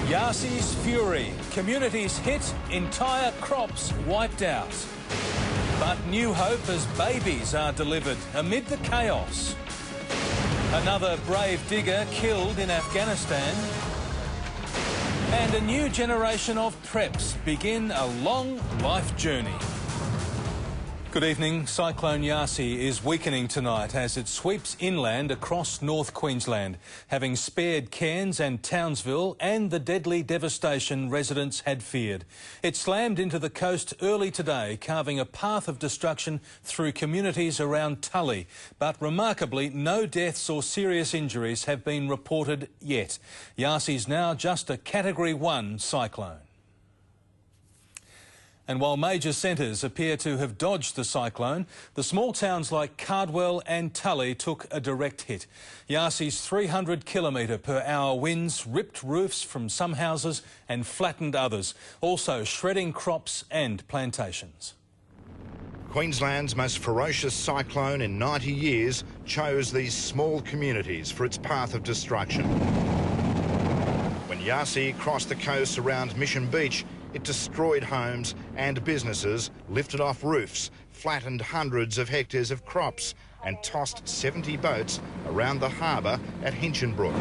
Yasi's fury. Communities hit, entire crops wiped out. But new hope as babies are delivered amid the chaos. Another brave digger killed in Afghanistan. And a new generation of preps begin a long life journey. Good evening. Cyclone Yasi is weakening tonight as it sweeps inland across North Queensland, having spared Cairns and Townsville and the deadly devastation residents had feared. It slammed into the coast early today, carving a path of destruction through communities around Tully. But remarkably, no deaths or serious injuries have been reported yet. Yasi's now just a Category 1 cyclone. And while major centres appear to have dodged the cyclone, the small towns like Cardwell and Tully took a direct hit. Yasi's 300 km/h winds ripped roofs from some houses and flattened others, also shredding crops and plantations. Queensland's most ferocious cyclone in 90 years chose these small communities for its path of destruction. When Yasi crossed the coast around Mission Beach, it destroyed homes and businesses, lifted off roofs, flattened hundreds of hectares of crops and tossed 70 boats around the harbour at Hinchinbrook.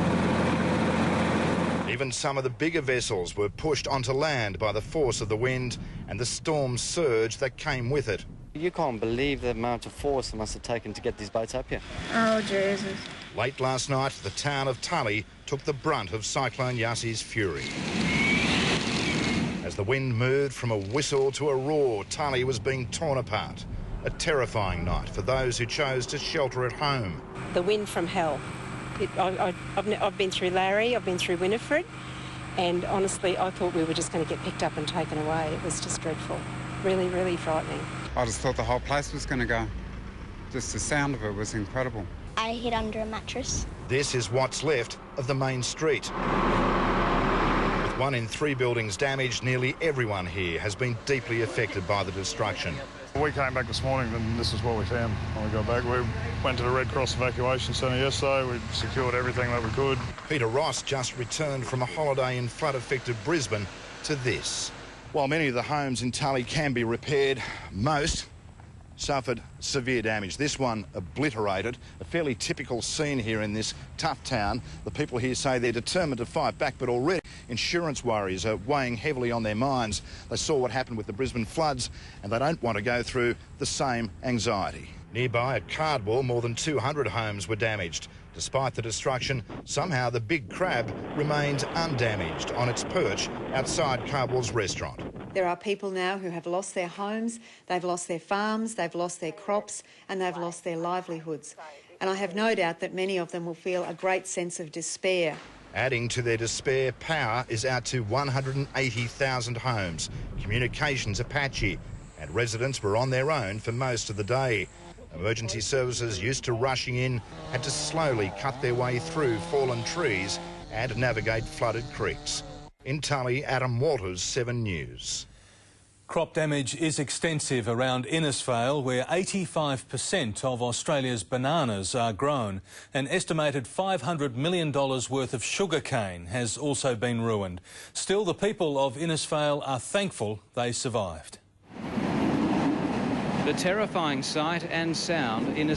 Even some of the bigger vessels were pushed onto land by the force of the wind and the storm surge that came with it. You can't believe the amount of force it must have taken to get these boats up here. Oh, Jesus. Late last night, the town of Tully took the brunt of Cyclone Yasi's fury. As the wind moved from a whistle to a roar, Tully was being torn apart. A terrifying night for those who chose to shelter at home. The wind from hell. I've been through Larry, I've been through Winifred, and honestly, I thought we were just going to get picked up and taken away. It was just dreadful. Really, really frightening. I just thought the whole place was going to go. Just the sound of it was incredible. I hid under a mattress. This is what's left of the main street. With 1 in 3 buildings damaged, nearly everyone here has been deeply affected by the destruction. We came back this morning and this is what we found when we got back. We went to the Red Cross evacuation centre yesterday. We secured everything that we could. Peter Ross just returned from a holiday in flood-affected Brisbane to this. While many of the homes in Tully can be repaired, most suffered severe damage. This one obliterated, a fairly typical scene here in this tough town. The people here say they're determined to fight back, but already insurance worries are weighing heavily on their minds. They saw what happened with the Brisbane floods and they don't want to go through the same anxiety. Nearby at Cardwell, more than 200 homes were damaged. Despite the destruction, somehow the big crab remains undamaged on its perch outside Cardwell's restaurant. There are people now who have lost their homes, they've lost their farms, they've lost their crops and they've lost their livelihoods. And I have no doubt that many of them will feel a great sense of despair. Adding to their despair, power is out to 180,000 homes. Communications are patchy and residents were on their own for most of the day. Emergency services used to rushing in had to slowly cut their way through fallen trees and navigate flooded creeks. In Tully, Adam Walters, 7 News. Crop damage is extensive around Innisfail, where 85% of Australia's bananas are grown. An estimated $500 million worth of sugarcane has also been ruined. Still, the people of Innisfail are thankful they survived. The terrifying sight and sound in a